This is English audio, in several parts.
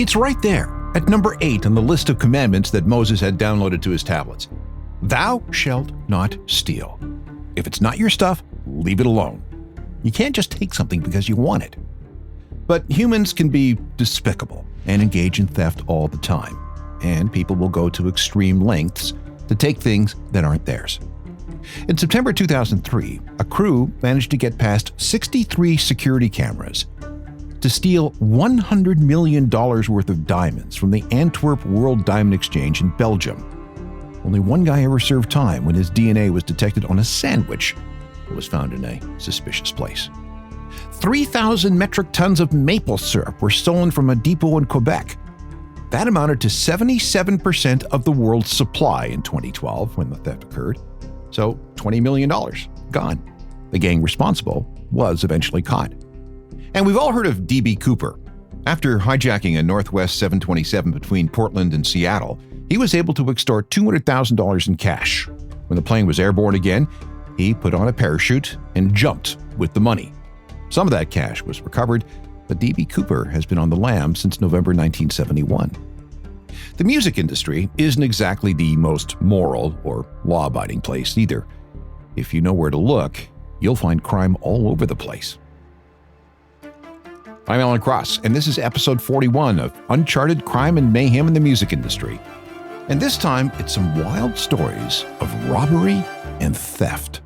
It's right there, at number 8 on the list of commandments that Moses had downloaded to his tablets. Thou shalt not steal. If it's not your stuff, leave it alone. You can't just take something because you want it. But humans can be despicable and engage in theft all the time, and people will go to extreme lengths to take things that aren't theirs. In September 2003, a crew managed to get past 63 security cameras to steal $100 million worth of diamonds from the Antwerp World Diamond Exchange in Belgium. Only one guy ever served time when his DNA was detected on a sandwich that was found in a suspicious place. 3,000 metric tons of maple syrup were stolen from a depot in Quebec. That amounted to 77% of the world's supply in 2012 when the theft occurred. So $20 million gone. The gang responsible was eventually caught. And we've all heard of D.B. Cooper. After hijacking a Northwest 727 between Portland and Seattle, he was able to extort $200,000 in cash. When the plane was airborne again, he put on a parachute and jumped with the money. Some of that cash was recovered, but D.B. Cooper has been on the lam since November 1971. The music industry isn't exactly the most moral or law-abiding place either. If you know where to look, you'll find crime all over the place. I'm Alan Cross, and this is episode 41 of Uncharted Crime and Mayhem in the Music Industry. And this time, it's some wild stories of robbery and theft.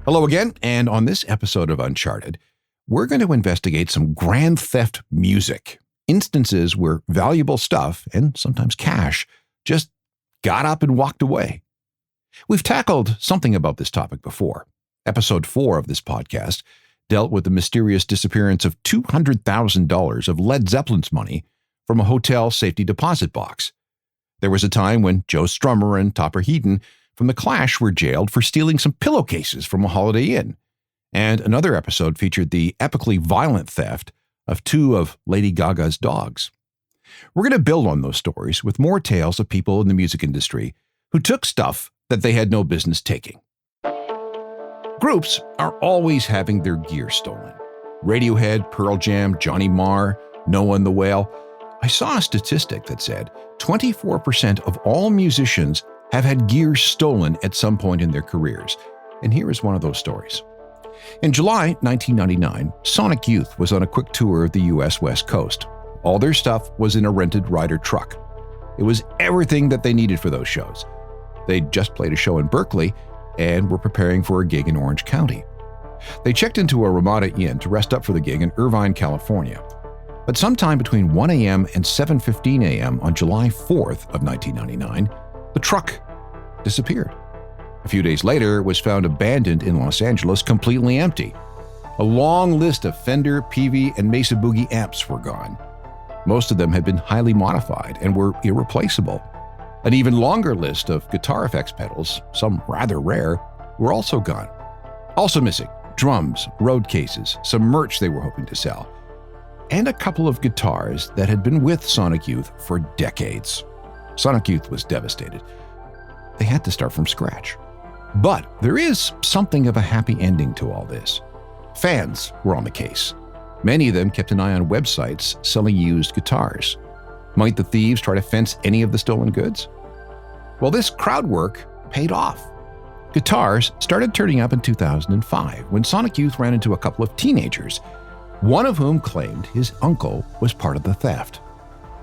Hello again, and on this episode of Uncharted, we're going to investigate some grand theft music, instances where valuable stuff, and sometimes cash, just got up and walked away. We've tackled something about this topic before. Episode 4 of this podcast dealt with the mysterious disappearance of $200,000 of Led Zeppelin's money from a hotel safety deposit box. There was a time when Joe Strummer and Topper Headon from The Clash were jailed for stealing some pillowcases from a Holiday Inn. And another episode featured the epically violent theft of 2 of Lady Gaga's dogs. We're going to build on those stories with more tales of people in the music industry who took stuff that they had no business taking. Groups are always having their gear stolen. Radiohead, Pearl Jam, Johnny Marr, Noah and the Whale. I saw a statistic that said 24% of all musicians have had gear stolen at some point in their careers. And here is one of those stories. In July 1999, Sonic Youth was on a quick tour of the U.S. West Coast. All their stuff was in a rented Ryder truck. It was everything that they needed for those shows. They'd just played a show in Berkeley and were preparing for a gig in Orange County. They checked into a Ramada Inn to rest up for the gig in Irvine, California. But sometime between 1 a.m. and 7:15 a.m. on July 4th of 1999, the truck disappeared. A few days later, it was found abandoned in Los Angeles, completely empty. A long list of Fender, PV, and Mesa Boogie amps were gone. Most of them had been highly modified and were irreplaceable. An even longer list of guitar effects pedals, some rather rare, were also gone. Also missing, drums, road cases, some merch they were hoping to sell, and a couple of guitars that had been with Sonic Youth for decades. Sonic Youth was devastated. They had to start from scratch. But there is something of a happy ending to all this. Fans were on the case. Many of them kept an eye on websites selling used guitars. Might the thieves try to fence any of the stolen goods? Well, this crowd work paid off. Guitars started turning up in 2005 when Sonic Youth ran into a couple of teenagers, one of whom claimed his uncle was part of the theft.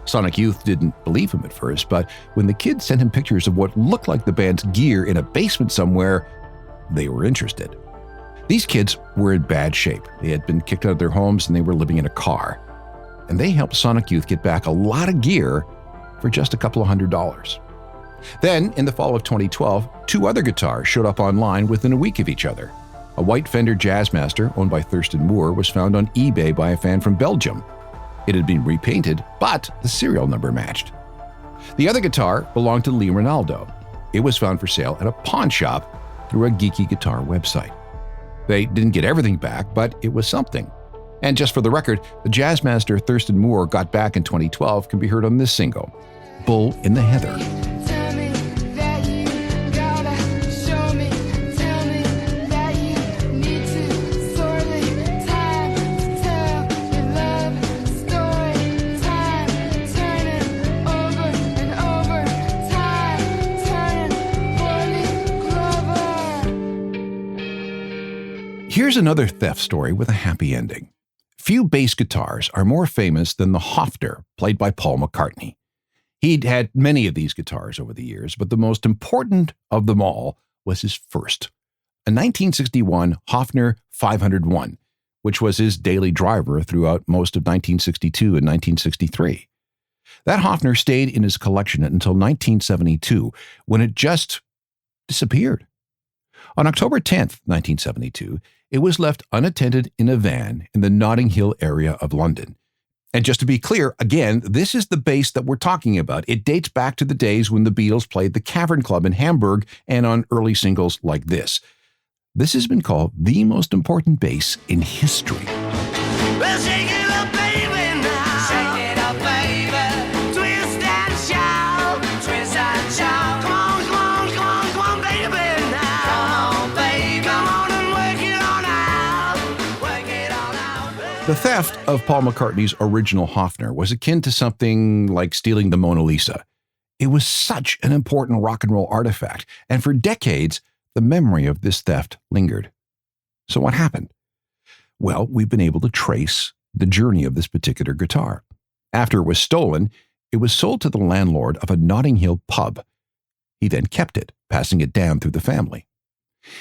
Sonic Youth didn't believe him at first, but when the kids sent him pictures of what looked like the band's gear in a basement somewhere, they were interested. These kids were in bad shape. They had been kicked out of their homes and they were living in a car. And they helped Sonic Youth get back a lot of gear for just a couple of $100s. Then, in the fall of 2012, 2 other guitars showed up online within a week of each other. A white Fender Jazzmaster owned by Thurston Moore was found on eBay by a fan from Belgium. It had been repainted, but the serial number matched. The other guitar belonged to Lee Ronaldo. It was found for sale at a pawn shop through a geeky guitar website. They didn't get everything back, but it was something. And just for the record, the Jazzmaster Thurston Moore got back in 2012 can be heard on this single, Bull in the Heather. Here's another theft story with a happy ending. Few bass guitars are more famous than the Hofner, played by Paul McCartney. He'd had many of these guitars over the years, but the most important of them all was his first, a 1961 Hofner 501, which was his daily driver throughout most of 1962 and 1963. That Hofner stayed in his collection until 1972, when it just disappeared. On October 10th, 1972, it was left unattended in a van in the Notting Hill area of London. And just to be clear, again, this is the bass that we're talking about. It dates back to the days when the Beatles played the Cavern Club in Hamburg and on early singles like this. This has been called the most important bass in history. Well, shake it up, baby, now. Shake it up, baby. Twist and shout. Twist and shout. Come on, come on, come on, come on, baby, now. Come on, baby. Come on and work it on out. Work it on out, baby. The theft of Paul McCartney's original Hofner was akin to something like stealing the Mona Lisa. It was such an important rock and roll artifact, and for decades, the memory of this theft lingered. So what happened? Well, we've been able to trace the journey of this particular guitar. After it was stolen, it was sold to the landlord of a Notting Hill pub. He then kept it, passing it down through the family.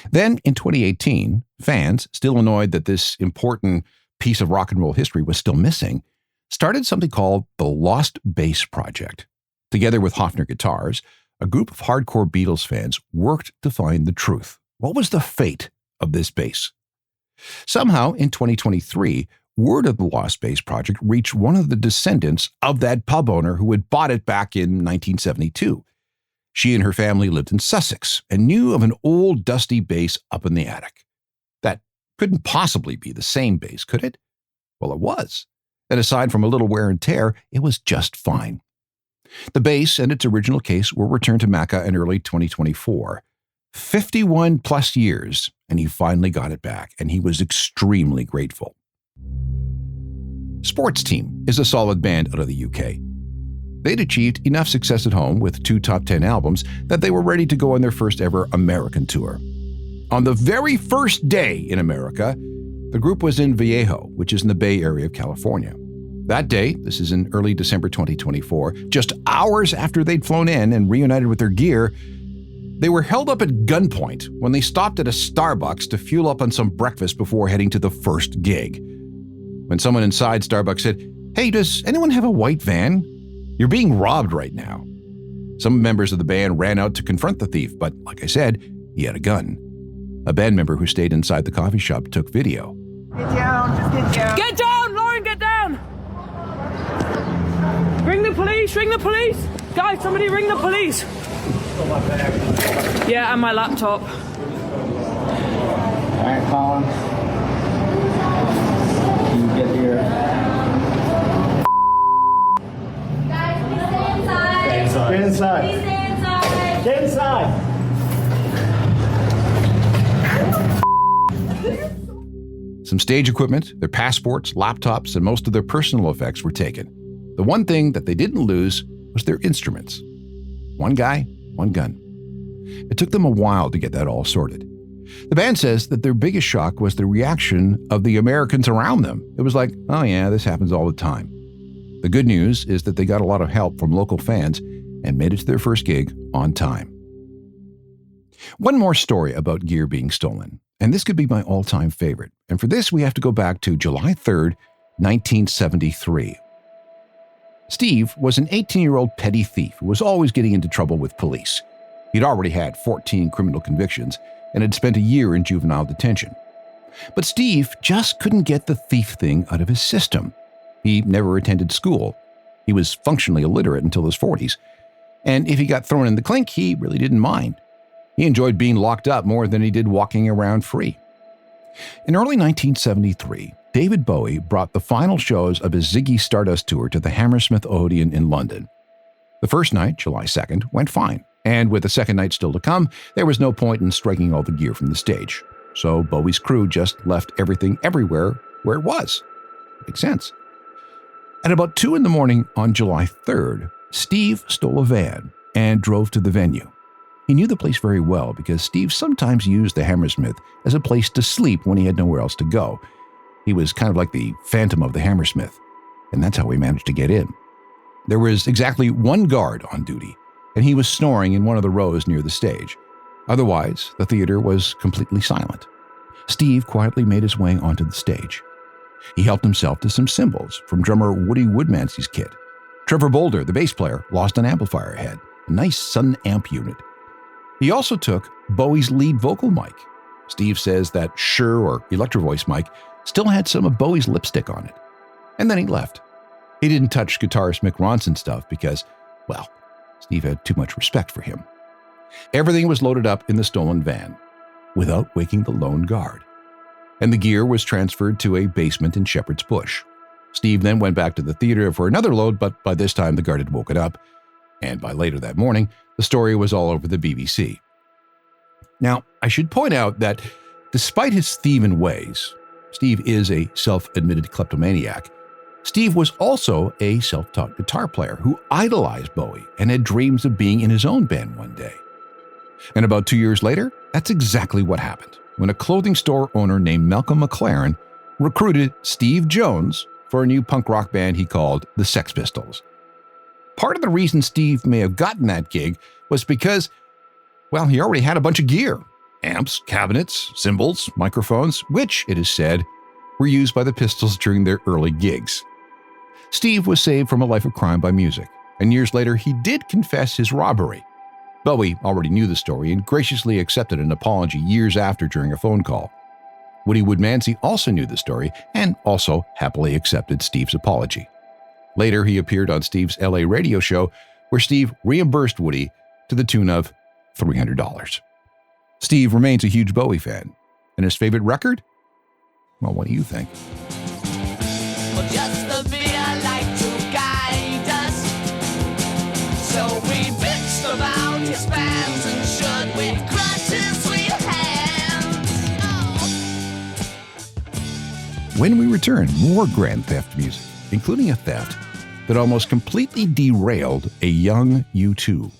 Then, in 2018, fans, still annoyed that this important piece of rock and roll history was still missing, started something called the Lost Bass Project. Together with Hofner Guitars, a group of hardcore Beatles fans worked to find the truth. What was the fate of this bass? Somehow, in 2023, word of the Lost Bass Project reached one of the descendants of that pub owner who had bought it back in 1972. She and her family lived in Sussex and knew of an old dusty bass up in the attic. That couldn't possibly be the same bass, could it? Well, it was. And aside from a little wear and tear, it was just fine. The bass and its original case were returned to Macca in early 2024. 51 plus years, and he finally got it back, and he was extremely grateful. Sports Team is a solid band out of the UK. They'd achieved enough success at home with 2 top 10 albums that they were ready to go on their first ever American tour. On the very first day in America, the group was in Vallejo, which is in the Bay Area of California. That day, this is in early December 2024, just hours after they'd flown in and reunited with their gear, they were held up at gunpoint when they stopped at a Starbucks to fuel up on some breakfast before heading to the first gig. When someone inside Starbucks said, "Hey, does anyone have a white van? You're being robbed right now." Some members of the band ran out to confront the thief, but like I said, he had a gun. A band member who stayed inside the coffee shop took video. Get down, just get down. Get down, Lauren, get down! Ring the police, ring the police! Guys, somebody ring the police! Yeah, and my laptop. Alright, Colin. Can you get here? Guys, please stay inside. Get inside. Please stay inside. Get inside. Some stage equipment, their passports, laptops, and most of their personal effects were taken. The one thing that they didn't lose was their instruments. One guy, one gun. It took them a while to get that all sorted. The band says that their biggest shock was the reaction of the Americans around them. It was like, oh yeah, this happens all the time. The good news is that they got a lot of help from local fans and made it to their first gig on time. One more story about gear being stolen, and this could be my all-time favorite. And for this, we have to go back to July 3rd, 1973. Steve was an 18-year-old petty thief who was always getting into trouble with police. He'd already had 14 criminal convictions and had spent a year in juvenile detention. But Steve just couldn't get the thief thing out of his system. He never attended school. He was functionally illiterate until his 40s. And if he got thrown in the clink, he really didn't mind. He enjoyed being locked up more than he did walking around free. In early 1973, David Bowie brought the final shows of his Ziggy Stardust tour to the Hammersmith Odeon in London. The first night, July 2nd, went fine, and with the second night still to come, there was no point in striking all the gear from the stage. So Bowie's crew just left everything everywhere where it was. Makes sense. At about 2 a.m. on July 3rd, Steve stole a van and drove to the venue. He knew the place very well because Steve sometimes used the Hammersmith as a place to sleep when he had nowhere else to go. He was kind of like the phantom of the Hammersmith, and that's how we managed to get in. There was exactly one guard on duty, and he was snoring in one of the rows near the stage. Otherwise, the theater was completely silent. Steve quietly made his way onto the stage. He helped himself to some cymbals from drummer Woody Woodmansey's kit. Trevor Boulder, the bass player, lost an amplifier head, a nice Sun amp unit. He also took Bowie's lead vocal mic. Steve says that Shure or Electro Voice mic still had some of Bowie's lipstick on it. And then he left. He didn't touch guitarist Mick Ronson's stuff because, well, Steve had too much respect for him. Everything was loaded up in the stolen van, without waking the lone guard. And the gear was transferred to a basement in Shepherd's Bush. Steve then went back to the theater for another load, but by this time the guard had woken up, and by later that morning, the story was all over the BBC. Now, I should point out that despite his thieving ways, Steve is a self-admitted kleptomaniac. Steve was also a self-taught guitar player who idolized Bowie and had dreams of being in his own band one day. And about 2 years later, that's exactly what happened when a clothing store owner named Malcolm McLaren recruited Steve Jones for a new punk rock band he called the Sex Pistols. Part of the reason Steve may have gotten that gig was because, well, he already had a bunch of gear. Amps, cabinets, cymbals, microphones, which, it is said, were used by the Pistols during their early gigs. Steve was saved from a life of crime by music, and years later he did confess his robbery. Bowie already knew the story and graciously accepted an apology years after during a phone call. Woody Woodmansey also knew the story and also happily accepted Steve's apology. Later, he appeared on Steve's LA radio show where Steve reimbursed Woody to the tune of $300. Steve remains a huge Bowie fan. And his favorite record? Well, what do you think? Well, just the beer like to guide us. So we mixed about his bands and should we crush his sweet hands? Oh. When we return, more Grand Theft music, including a theft that almost completely derailed a young U2.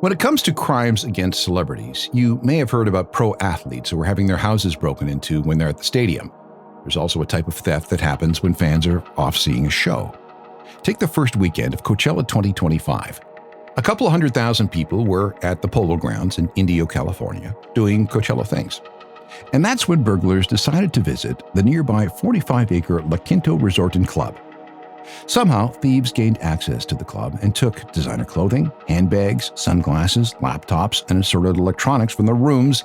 When it comes to crimes against celebrities, you may have heard about pro athletes who are having their houses broken into when they're at the stadium. There's also a type of theft that happens when fans are off seeing a show. Take the first weekend of Coachella 2025. A couple of 100,000 people were at the Polo Grounds in Indio, California, doing Coachella things. And that's when burglars decided to visit the nearby 45-acre La Quinto Resort and Club. Somehow, thieves gained access to the club and took designer clothing, handbags, sunglasses, laptops, and assorted electronics from the rooms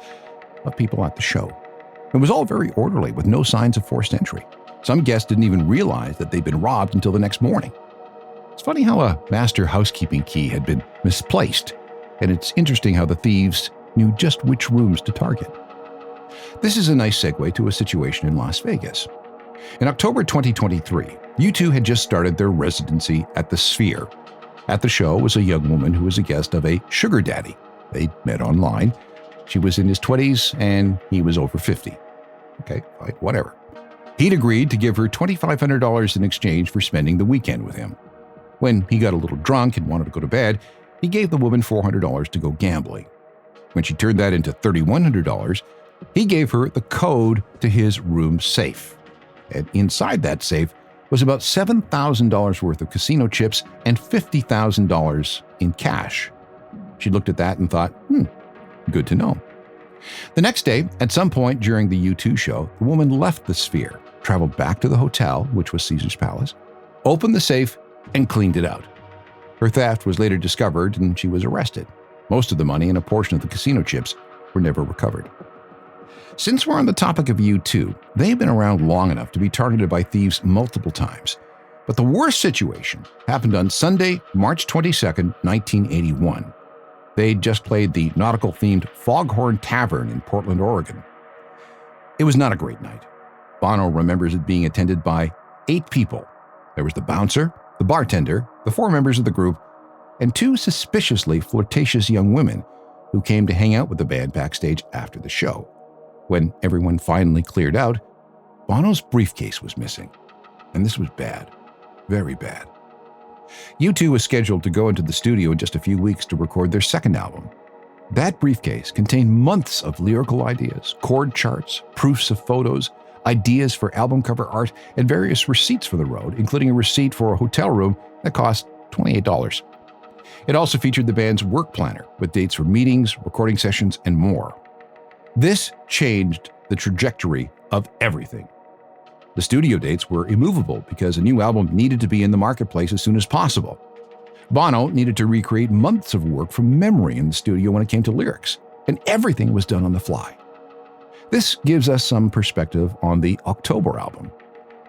of people at the show. It was all very orderly with no signs of forced entry. Some guests didn't even realize that they'd been robbed until the next morning. It's funny how a master housekeeping key had been misplaced, and it's interesting how the thieves knew just which rooms to target. This is a nice segue to a situation in Las Vegas. In October 2023, U2 had just started their residency at the Sphere. At the show was a young woman who was a guest of a sugar daddy. They met online. She was in his 20s and he was over 50. Okay, fine, whatever. He'd agreed to give her $2,500 in exchange for spending the weekend with him. When he got a little drunk and wanted to go to bed, he gave the woman $400 to go gambling. When she turned that into $3,100, he gave her the code to his room safe. And inside that safe was about $7,000 worth of casino chips and $50,000 in cash. She looked at that and thought, good to know. The next day, at some point during the U2 show, the woman left the Sphere, traveled back to the hotel, which was Caesar's Palace, opened the safe, and cleaned it out. Her theft was later discovered and she was arrested. Most of the money and a portion of the casino chips were never recovered. Since we're on the topic of U2, they've been around long enough to be targeted by thieves multiple times. But the worst situation happened on Sunday, March 22nd, 1981. They'd just played the nautical-themed Foghorn Tavern in Portland, Oregon. It was not a great night. Bono remembers it being attended by 8 people. There was the bouncer, the bartender, the 4 members of the group, and 2 suspiciously flirtatious young women who came to hang out with the band backstage after the show. When everyone finally cleared out, Bono's briefcase was missing. And this was bad. Very bad. U2 was scheduled to go into the studio in just a few weeks to record their second album. That briefcase contained months of lyrical ideas, chord charts, proofs of photos, ideas for album cover art, and various receipts for the road, including a receipt for a hotel room that cost $28. It also featured the band's work planner with dates for meetings, recording sessions, and more. This changed the trajectory of everything. The studio dates were immovable because a new album needed to be in the marketplace as soon as possible. Bono needed to recreate months of work from memory in the studio when it came to lyrics, and everything was done on the fly. This gives us some perspective on the October album.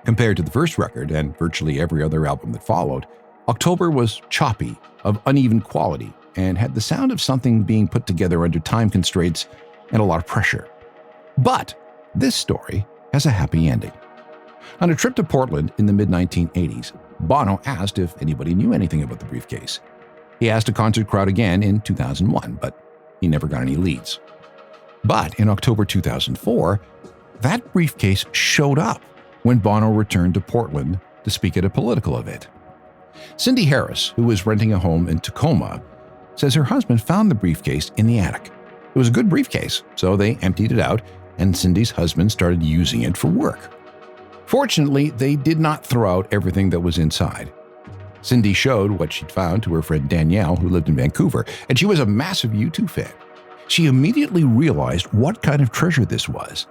Compared to the first record and virtually every other album that followed, October was choppy, of uneven quality, and had the sound of something being put together under time constraints and a lot of pressure. But this story has a happy ending. On a trip to Portland in the mid-1980s, Bono asked if anybody knew anything about the briefcase. He asked a concert crowd again in 2001, but he never got any leads. But in October 2004, that briefcase showed up when Bono returned to Portland to speak at a political event. Cindy Harris, who was renting a home in Tacoma, says her husband found the briefcase in the attic. It was a good briefcase, so they emptied it out, and Cindy's husband started using it for work. Fortunately, they did not throw out everything that was inside. Cindy showed what she'd found to her friend Danielle, who lived in Vancouver, and she was a massive U2 fan. She immediately realized what kind of treasure this was.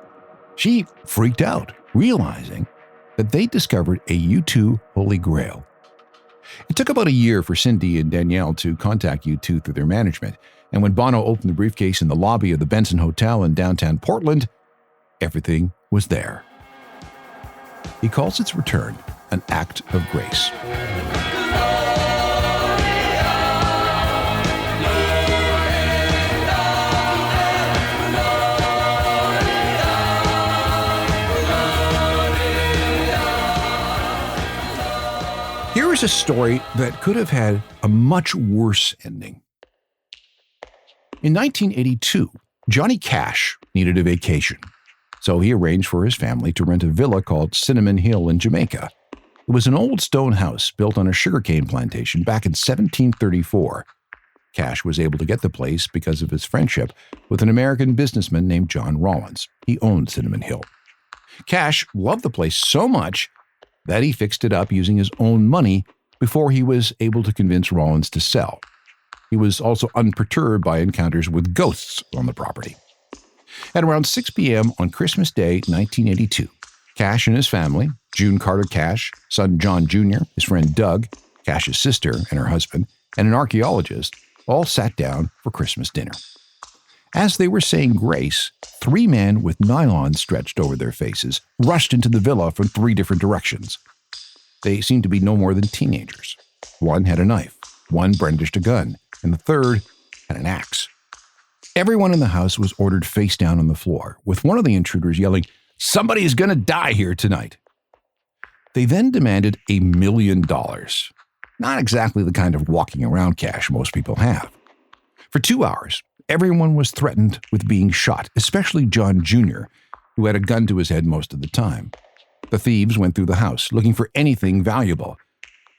She freaked out, realizing that they discovered a U2 Holy Grail. It took about a year for Cindy and Danielle to contact U2 through their management, and when Bono opened the briefcase in the lobby of the Benson Hotel in downtown Portland, everything was there. He calls its return an act of grace. Here is a story that could have had a much worse ending. In 1982, Johnny Cash needed a vacation, so he arranged for his family to rent a villa called Cinnamon Hill in Jamaica. It was an old stone house built on a sugarcane plantation back in 1734. Cash was able to get the place because of his friendship with an American businessman named John Rollins. He owned Cinnamon Hill. Cash loved the place so much that he fixed it up using his own money before he was able to convince Rollins to sell. He was also unperturbed by encounters with ghosts on the property. At around 6 p.m. on Christmas Day, 1982, Cash and his family, June Carter Cash, son John Jr., his friend Doug, Cash's sister and her husband, and an archaeologist, all sat down for Christmas dinner. As they were saying grace, 3 men with nylon stretched over their faces rushed into the villa from 3 different directions. They seemed to be no more than teenagers. One had a knife, one brandished a gun, and the third had an axe. Everyone in the house was ordered face down on the floor, with one of the intruders yelling, "Somebody is going to die here tonight." They then demanded $1 million. Not exactly the kind of walking around cash most people have. For 2 hours, everyone was threatened with being shot, especially John Jr., who had a gun to his head most of the time. The thieves went through the house looking for anything valuable,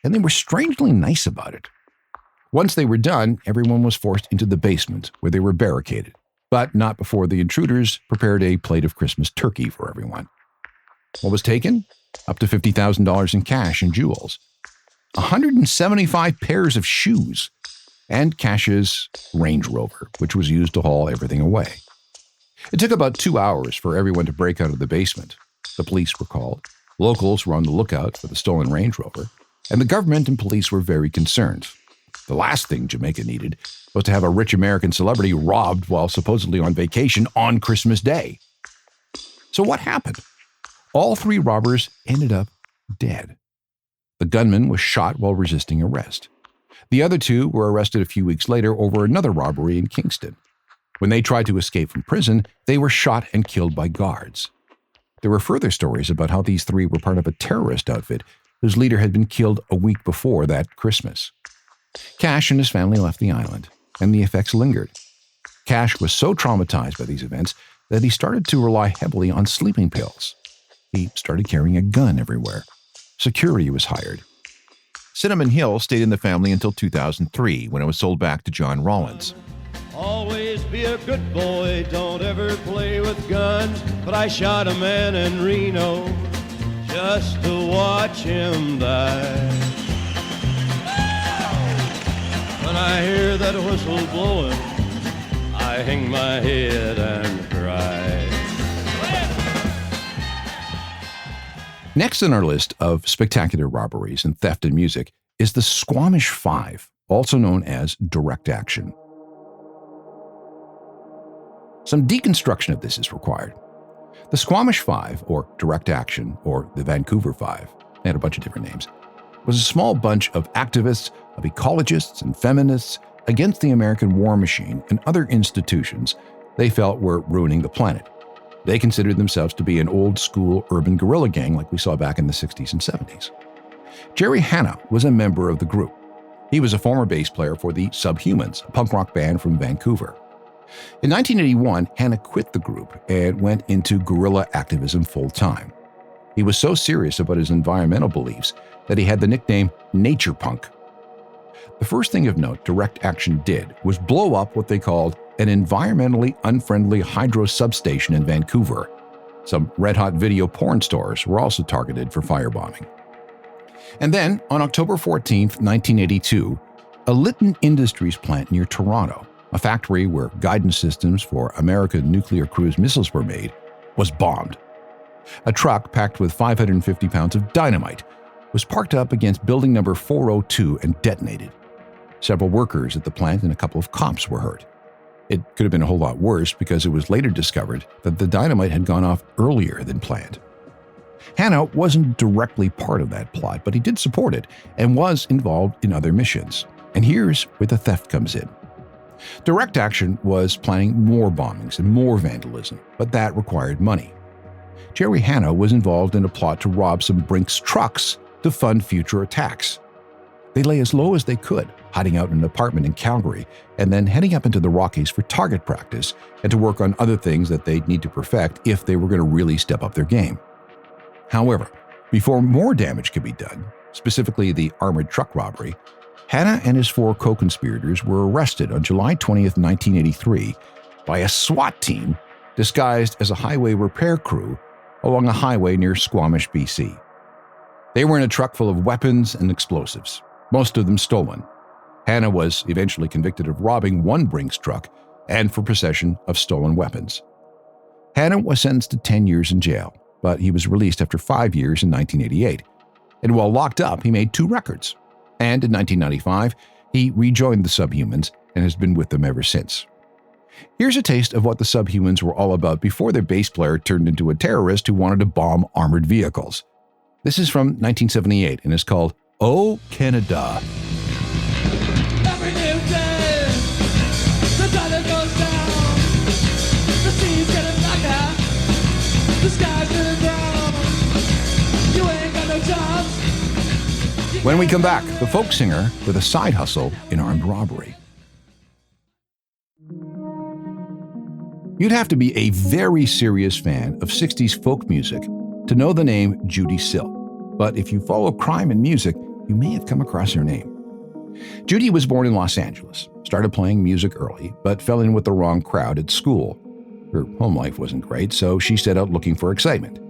and they were strangely nice about it. Once they were done, everyone was forced into the basement, where they were barricaded, but not before the intruders prepared a plate of Christmas turkey for everyone. What was taken? Up to $50,000 in cash and jewels, 175 pairs of shoes, and Cash's Range Rover, which was used to haul everything away. It took about 2 hours for everyone to break out of the basement. The police were called, locals were on the lookout for the stolen Range Rover, and the government and police were very concerned. The last thing Jamaica needed was to have a rich American celebrity robbed while supposedly on vacation on Christmas Day. So what happened? All 3 robbers ended up dead. The gunman was shot while resisting arrest. The other 2 were arrested a few weeks later over another robbery in Kingston. When they tried to escape from prison, they were shot and killed by guards. There were further stories about how these 3 were part of a terrorist outfit whose leader had been killed a week before that Christmas. Cash and his family left the island, and the effects lingered. Cash was so traumatized by these events that he started to rely heavily on sleeping pills. He started carrying a gun everywhere. Security was hired. Cinnamon Hill stayed in the family until 2003 when it was sold back to John Rollins. Always be a good boy, don't ever play with guns. But I shot a man in Reno just to watch him die. When I hear that whistle blowing, I hang my head and cry. Next on our list of spectacular robberies and theft in music is the Squamish Five, also known as direct action. Some deconstruction of this is required. The Squamish Five, or direct action, or the Vancouver Five, they had a bunch of different names, was a small bunch of activists, of ecologists and feminists against the American war machine and other institutions they felt were ruining the planet. They considered themselves to be an old-school urban guerrilla gang like we saw back in the 60s and 70s. Jerry Hanna was a member of the group. He was a former bass player for the Subhumans, a punk rock band from Vancouver. In 1981, Hanna quit the group and went into guerrilla activism full-time. He was so serious about his environmental beliefs that he had the nickname Nature Punk. The first thing of note Direct Action did was blow up what they called an environmentally unfriendly hydro substation in Vancouver. Some red-hot video porn stores were also targeted for firebombing. And then, on October 14, 1982, a Lytton Industries plant near Toronto, a factory where guidance systems for American nuclear cruise missiles were made, was bombed. A truck packed with 550 pounds of dynamite was parked up against building number 402 and detonated. Several workers at the plant and a couple of cops were hurt. It could have been a whole lot worse because it was later discovered that the dynamite had gone off earlier than planned. Hanna wasn't directly part of that plot, but he did support it and was involved in other missions. And here's where the theft comes in. Direct Action was planning more bombings and more vandalism, but that required money. Jerry Hanna was involved in a plot to rob some Brinks trucks to fund future attacks. They lay as low as they could, hiding out in an apartment in Calgary, and then heading up into the Rockies for target practice and to work on other things that they'd need to perfect if they were going to really step up their game. However, before more damage could be done, specifically the armored truck robbery, Hanna and his 4 co-conspirators were arrested on July 20th, 1983 by a SWAT team disguised as a highway repair crew along a highway near Squamish, BC. They were in a truck full of weapons and explosives, most of them stolen. Hanna was eventually convicted of robbing one Brinks truck and for possession of stolen weapons. Hanna was sentenced to 10 years in jail, but he was released after 5 years in 1988. And while locked up, he made 2 records. And in 1995, he rejoined the Subhumans and has been with them ever since. Here's a taste of what the Subhumans were all about before their bass player turned into a terrorist who wanted to bomb armored vehicles. This is from 1978 and is called Oh Canada. Every new day, the dollar goes down. The sea's getting blacker. The sky's getting brown. You ain't got no jobs. When we come back, the folk singer with a side hustle in armed robbery. You'd have to be a very serious fan of 60s folk music to know the name Judy Sill. But if you follow crime and music, you may have come across her name. Judy was born in Los Angeles, started playing music early, but fell in with the wrong crowd at school. Her home life wasn't great, so she set out looking for excitement.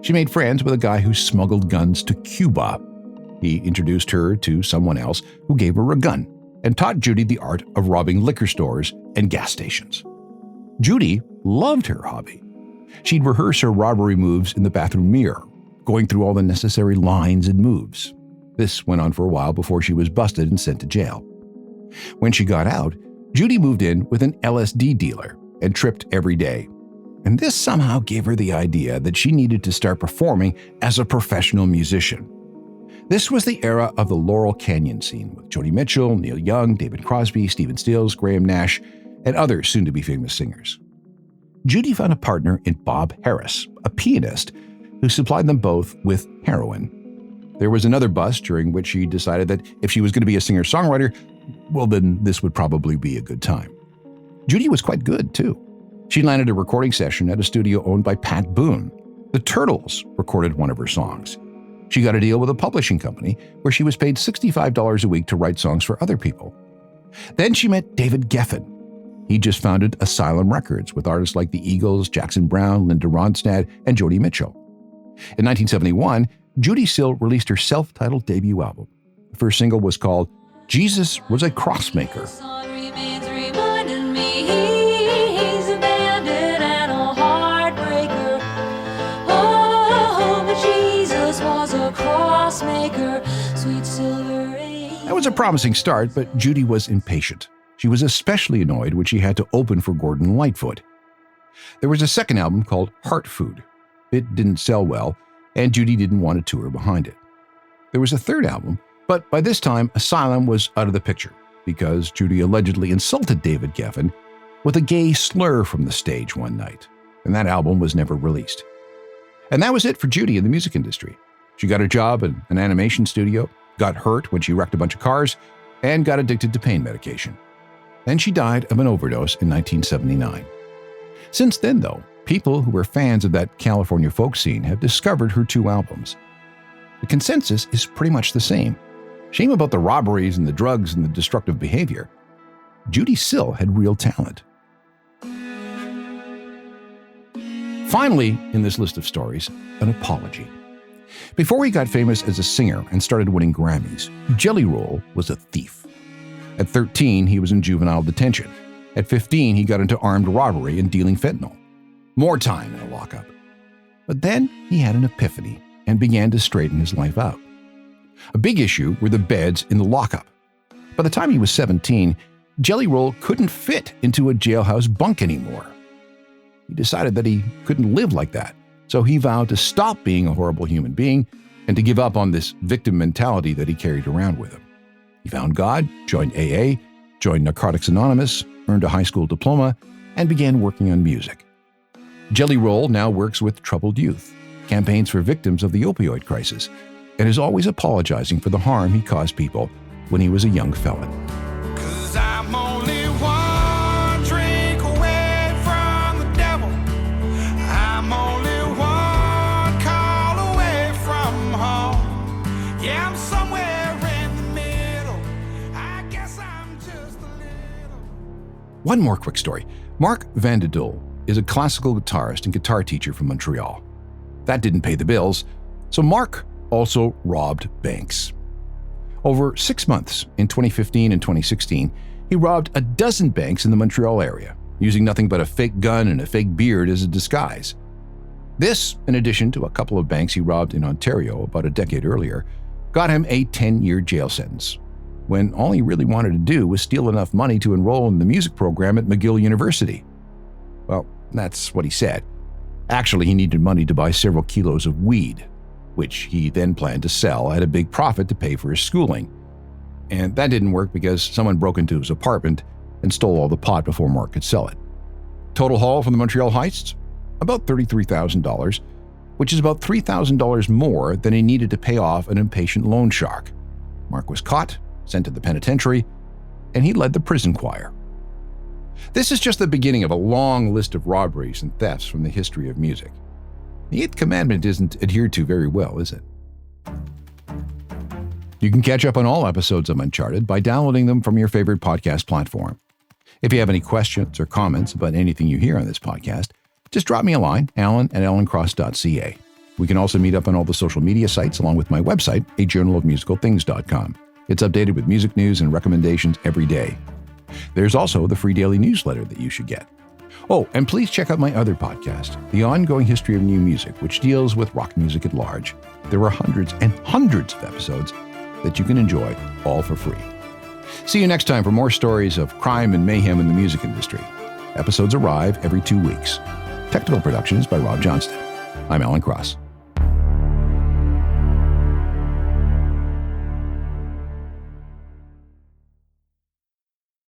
She made friends with a guy who smuggled guns to Cuba. He introduced her to someone else who gave her a gun and taught Judy the art of robbing liquor stores and gas stations. Judy loved her hobby. She'd rehearse her robbery moves in the bathroom mirror, going through all the necessary lines and moves. This went on for a while before she was busted and sent to jail. When she got out, Judy moved in with an LSD dealer and tripped every day. And this somehow gave her the idea that she needed to start performing as a professional musician. This was the era of the Laurel Canyon scene with Joni Mitchell, Neil Young, David Crosby, Stephen Stills, Graham Nash, and other soon-to-be famous singers. Judy found a partner in Bob Harris, a pianist, who supplied them both with heroin. There was another bust during which she decided that if she was going to be a singer-songwriter, well, then this would probably be a good time. Judy was quite good, too. She landed a recording session at a studio owned by Pat Boone. The Turtles recorded one of her songs. She got a deal with a publishing company where she was paid $65 a week to write songs for other people. Then she met David Geffen. He just founded Asylum Records with artists like the Eagles, Jackson Browne, Linda Ronstadt, and Joni Mitchell. In 1971, Judy Sill released her self-titled debut album. The first single was called Jesus Was a Crossmaker. Son remains reminding me he's a bandit and a heartbreaker. Oh, but Jesus was a crossmaker, sweet silver age. That was a promising start, but Judy was impatient. She was especially annoyed when she had to open for Gordon Lightfoot. There was a second album called Heart Food. It didn't sell well, and Judy didn't want a tour behind it. There was a third album, but by this time, Asylum was out of the picture because Judy allegedly insulted David Geffen with a gay slur from the stage one night, and that album was never released. And that was it for Judy in the music industry. She got a job in an animation studio, got hurt when she wrecked a bunch of cars, and got addicted to pain medication. Then she died of an overdose in 1979. Since then, though, people who were fans of that California folk scene have discovered her two albums. The consensus is pretty much the same. Shame about the robberies and the drugs and the destructive behavior. Judy Sill had real talent. Finally, in this list of stories, an apology. Before he got famous as a singer and started winning Grammys, Jelly Roll was a thief. At 13, he was in juvenile detention. At 15, he got into armed robbery and dealing fentanyl. More time in a lockup. But then he had an epiphany and began to straighten his life out. A big issue were the beds in the lockup. By the time he was 17, Jelly Roll couldn't fit into a jailhouse bunk anymore. He decided that he couldn't live like that, so he vowed to stop being a horrible human being and to give up on this victim mentality that he carried around with him. He found God, joined AA, joined Narcotics Anonymous, earned a high school diploma, and began working on music. Jelly Roll now works with troubled youth, campaigns for victims of the opioid crisis, and is always apologizing for the harm he caused people when he was a young felon. 'Cause I'm only one drink away from the devil. I'm only one call away from home. Yeah, I'm somewhere in the middle. I guess I'm just a little. One more quick story. Mark Van de Dole is a classical guitarist and guitar teacher from Montreal. That didn't pay the bills, so Mark also robbed banks. Over 6 months in 2015 and 2016, he robbed a dozen banks in the Montreal area, using nothing but a fake gun and a fake beard as a disguise. This, in addition to a couple of banks he robbed in Ontario about a decade earlier, got him a 10-year jail sentence, when all he really wanted to do was steal enough money to enroll in the music program at McGill University. Well, that's what he said. Actually, he needed money to buy several kilos of weed, which he then planned to sell at a big profit to pay for his schooling. And that didn't work because someone broke into his apartment and stole all the pot before Mark could sell it. Total haul from the Montreal heists? About $33,000, which is about $3,000 more than he needed to pay off an impatient loan shark. Mark was caught, sent to the penitentiary, and he led the prison choir. This is just the beginning of a long list of robberies and thefts from the history of music. The Eighth Commandment isn't adhered to very well, is it? You can catch up on all episodes of Uncharted by downloading them from your favorite podcast platform. If you have any questions or comments about anything you hear on this podcast, just drop me a line, alan@alancross.ca. We can also meet up on all the social media sites along with my website, ajournalofmusicalthings.com. It's updated with music news and recommendations every day. There's also the free daily newsletter that you should get. Oh, and please check out my other podcast, The Ongoing History of New Music, which deals with rock music at large. There are hundreds and hundreds of episodes that you can enjoy, all for free. See you next time for more stories of crime and mayhem in the music industry. Episodes arrive every 2 weeks. Technical production is by Rob Johnston. I'm Alan Cross.